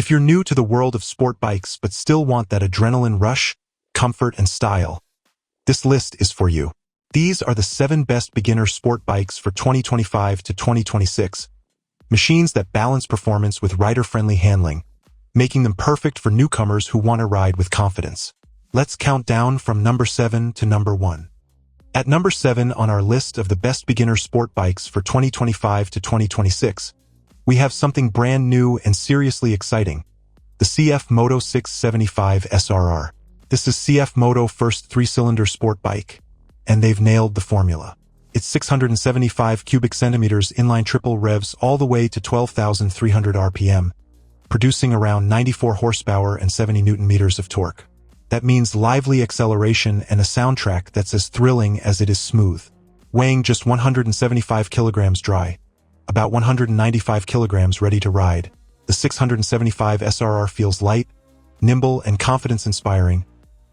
If you're new to the world of sport bikes but still want that adrenaline rush, comfort, and style, this list is for you. These are the 7 best beginner sport bikes for 2025 to 2026. Machines that balance performance with rider-friendly handling, making them perfect for newcomers who want to ride with confidence. Let's count down from number 7 to number 1. At number 7 on our list of the best beginner sport bikes for 2025 to 2026, we have something brand new and seriously exciting, the CFMOTO 675 SRR. This is CFMOTO first 3-cylinder sport bike, and they've nailed the formula. It's 675 cubic centimeters inline triple revs all the way to 12,300 RPM, producing around 94 horsepower and 70 Newton meters of torque. That means lively acceleration and a soundtrack that's as thrilling as it is smooth. Weighing just 175 kilograms dry, about 195 kilograms ready to ride, the 675 SRR feels light, nimble, and confidence-inspiring,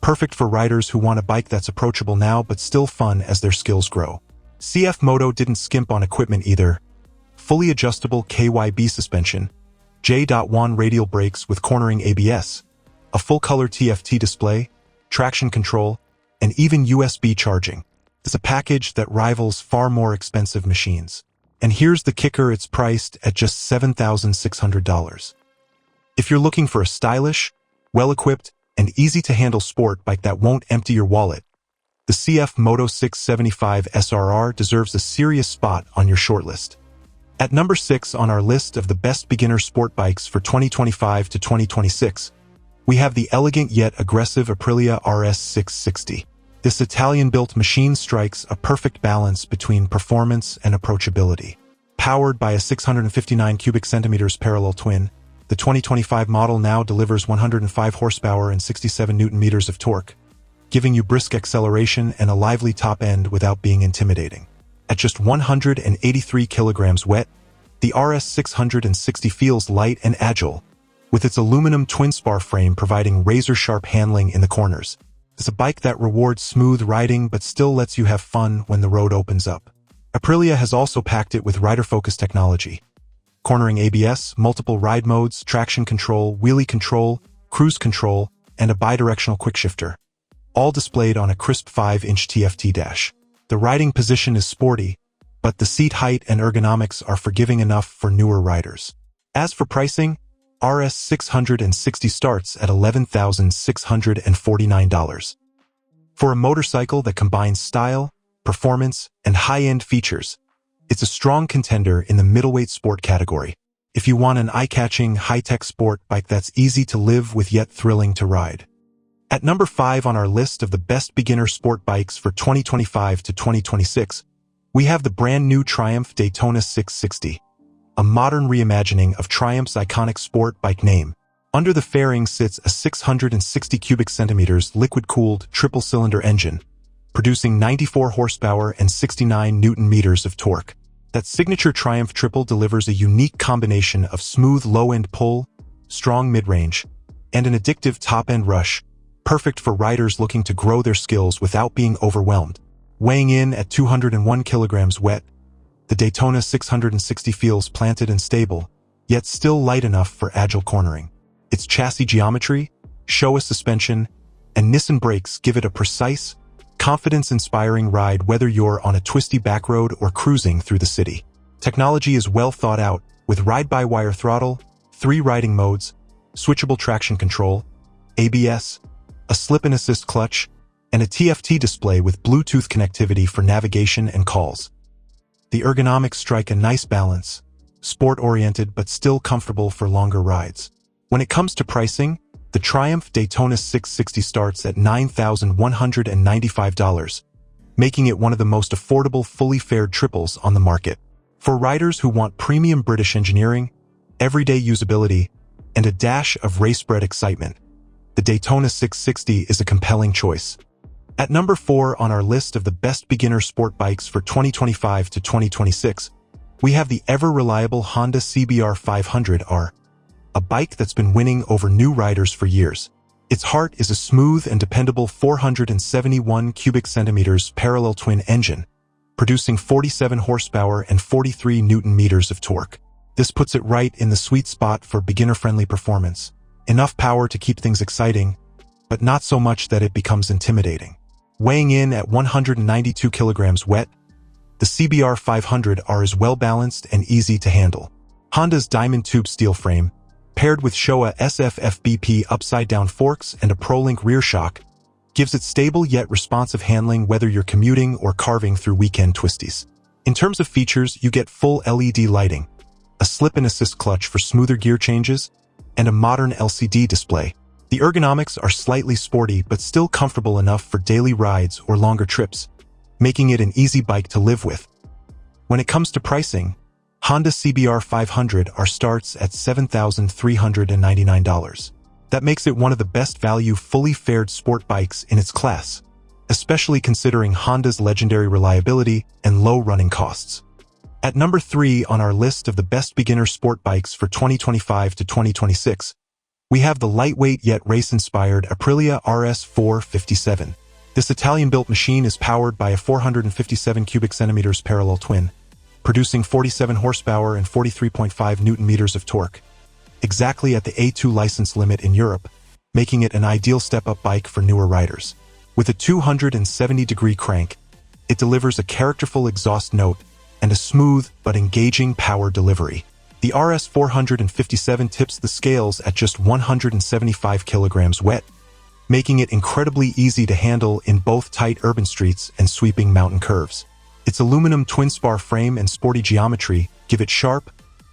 perfect for riders who want a bike that's approachable now but still fun as their skills grow. CFMOTO didn't skimp on equipment either. Fully adjustable KYB suspension, J.1 radial brakes with cornering ABS, a full-color TFT display, traction control, and even USB charging. It's a package that rivals far more expensive machines. And here's the kicker, it's priced at just $7,600. If you're looking for a stylish, well-equipped, and easy-to-handle sport bike that won't empty your wallet, the CFMOTO 675 SRR deserves a serious spot on your shortlist. At number 6 on our list of the best beginner sport bikes for 2025 to 2026, we have the elegant yet aggressive Aprilia RS 660. This Italian-built machine strikes a perfect balance between performance and approachability. Powered by a 659 cubic centimeters parallel twin, the 2025 model now delivers 105 horsepower and 67 Newton meters of torque, giving you brisk acceleration and a lively top end without being intimidating. At just 183 kilograms wet, the RS 660 feels light and agile, with its aluminum twin-spar frame providing razor-sharp handling in the corners. It's a bike that rewards smooth riding but still lets you have fun when the road opens up. Aprilia has also packed it with rider-focused technology. Cornering ABS, multiple ride modes, traction control, wheelie control, cruise control, and a bidirectional quickshifter, all displayed on a crisp 5-inch TFT dash. The riding position is sporty, but the seat height and ergonomics are forgiving enough for newer riders. As for pricing, RS 660 starts at $11,649. For a motorcycle that combines style, performance, and high-end features, it's a strong contender in the middleweight sport category. If you want an eye-catching, high-tech sport bike that's easy to live with yet thrilling to ride. At number 5 on our list of the best beginner sport bikes for 2025 to 2026, we have the brand new Triumph Daytona 660, a modern reimagining of Triumph's iconic sport bike name. Under the fairing sits a 660 cubic centimeters liquid-cooled triple-cylinder engine, producing 94 horsepower and 69 Newton meters of torque. That signature Triumph triple delivers a unique combination of smooth low-end pull, strong mid-range, and an addictive top-end rush, perfect for riders looking to grow their skills without being overwhelmed. Weighing in at 201 kilograms wet, the Daytona 660 feels planted and stable, yet still light enough for agile cornering. Its chassis geometry, Showa suspension, and Nissan brakes give it a precise, confidence-inspiring ride whether you're on a twisty back road or cruising through the city. Technology is well thought out, with ride-by-wire throttle, 3 riding modes, switchable traction control, ABS, a slip-and-assist clutch, and a TFT display with Bluetooth connectivity for navigation and calls. The ergonomics strike a nice balance, sport-oriented but still comfortable for longer rides. When it comes to pricing, the Triumph Daytona 660 starts at $9,195, making it one of the most affordable fully fared triples on the market. For riders who want premium British engineering, everyday usability, and a dash of race-bred excitement, the Daytona 660 is a compelling choice. At number 4 on our list of the best beginner sport bikes for 2025 to 2026, we have the ever-reliable Honda CBR 500R, a bike that's been winning over new riders for years. Its heart is a smooth and dependable 471 cubic centimeters parallel twin engine, producing 47 horsepower and 43 Newton meters of torque. This puts it right in the sweet spot for beginner-friendly performance. Enough power to keep things exciting, but not so much that it becomes intimidating. Weighing in at 192 kilograms wet, the CBR 500R is well-balanced and easy to handle. Honda's diamond tube steel frame, paired with Showa SFFBP upside-down forks and a ProLink rear shock, gives it stable yet responsive handling whether you're commuting or carving through weekend twisties. In terms of features, you get full LED lighting, a slip-and-assist clutch for smoother gear changes, and a modern LCD display. The ergonomics are slightly sporty but still comfortable enough for daily rides or longer trips, making it an easy bike to live with. When it comes to pricing, Honda CBR 500R starts at $7,399. That makes it one of the best value fully fared sport bikes in its class, especially considering Honda's legendary reliability and low running costs. At number 3 on our list of the best beginner sport bikes for 2025 to 2026, we have the lightweight yet race-inspired Aprilia RS 457. This Italian-built machine is powered by a 457 cubic centimeters parallel twin, producing 47 horsepower and 43.5 newton-meters of torque, exactly at the A2 license limit in Europe, making it an ideal step-up bike for newer riders. With a 270-degree crank, it delivers a characterful exhaust note and a smooth but engaging power delivery. The RS 457 tips the scales at just 175 kilograms wet, making it incredibly easy to handle in both tight urban streets and sweeping mountain curves. Its aluminum twin-spar frame and sporty geometry give it sharp,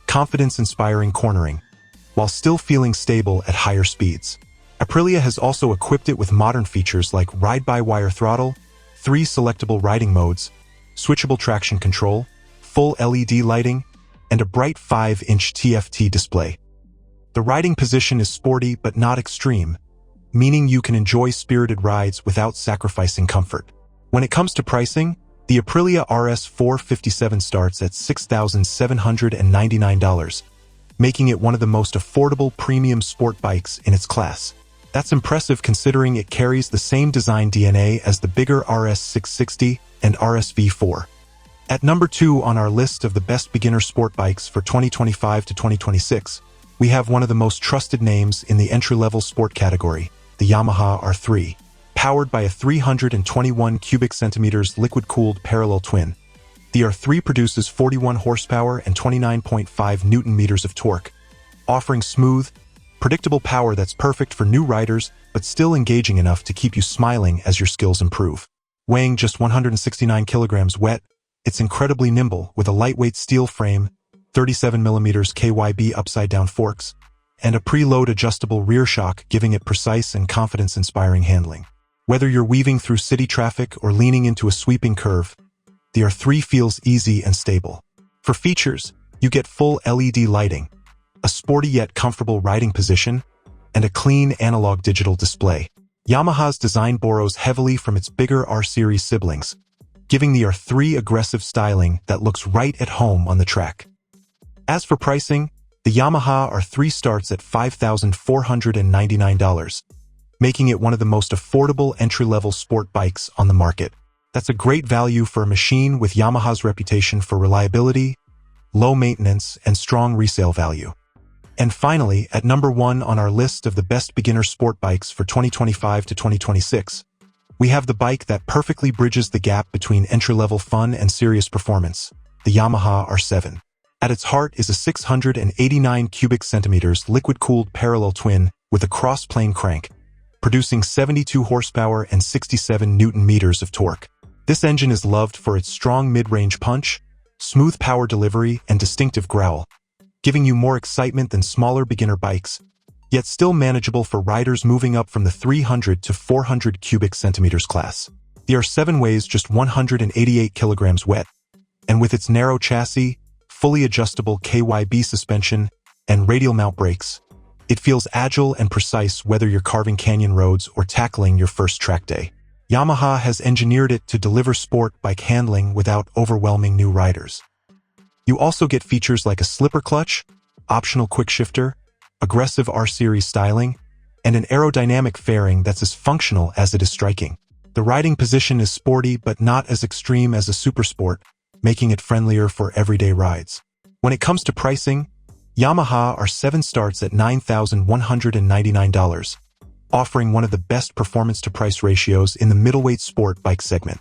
confidence-inspiring cornering, while still feeling stable at higher speeds. Aprilia has also equipped it with modern features like ride-by-wire throttle, 3 selectable riding modes, switchable traction control, full LED lighting, and a bright 5-inch TFT display. The riding position is sporty but not extreme, meaning you can enjoy spirited rides without sacrificing comfort. When it comes to pricing, the Aprilia RS 457 starts at $6,799, making it one of the most affordable premium sport bikes in its class. That's impressive considering it carries the same design DNA as the bigger RS 660 and RS V4. At number 2 on our list of the best beginner sport bikes for 2025 to 2026, we have one of the most trusted names in the entry-level sport category, the Yamaha R3. Powered by a 321 cubic centimeters liquid-cooled parallel twin, the R3 produces 41 horsepower and 29.5 newton-meters of torque, offering smooth, predictable power that's perfect for new riders but still engaging enough to keep you smiling as your skills improve. Weighing just 169 kilograms wet, it's incredibly nimble with a lightweight steel frame, 37mm KYB upside-down forks, and a preload adjustable rear shock giving it precise and confidence-inspiring handling. Whether you're weaving through city traffic or leaning into a sweeping curve, the R3 feels easy and stable. For features, you get full LED lighting, a sporty yet comfortable riding position, and a clean analog digital display. Yamaha's design borrows heavily from its bigger R-series siblings, giving the R3 aggressive styling that looks right at home on the track. As for pricing, the Yamaha R3 starts at $5,499, making it one of the most affordable entry-level sport bikes on the market. That's a great value for a machine with Yamaha's reputation for reliability, low maintenance, and strong resale value. And finally, at number 1 on our list of the best beginner sport bikes for 2025 to 2026, we have the bike that perfectly bridges the gap between entry-level fun and serious performance, the Yamaha R7. At its heart is a 689 cubic centimeters liquid-cooled parallel twin with a cross-plane crank, producing 72 horsepower and 67 newton-meters of torque. This engine is loved for its strong mid-range punch, smooth power delivery, and distinctive growl, giving you more excitement than smaller beginner bikes, yet still manageable for riders moving up from the 300 to 400 cubic centimeters class. The R7 weighs just 188 kilograms wet, and with its narrow chassis, fully adjustable KYB suspension, and radial mount brakes, it feels agile and precise whether you're carving canyon roads or tackling your first track day. Yamaha has engineered it to deliver sport bike handling without overwhelming new riders. You also get features like a slipper clutch, optional quick shifter, aggressive R-series styling, and an aerodynamic fairing that's as functional as it is striking. The riding position is sporty but not as extreme as a supersport, making it friendlier for everyday rides. When it comes to pricing, Yamaha R7 starts at $9,199, offering one of the best performance-to-price ratios in the middleweight sport bike segment.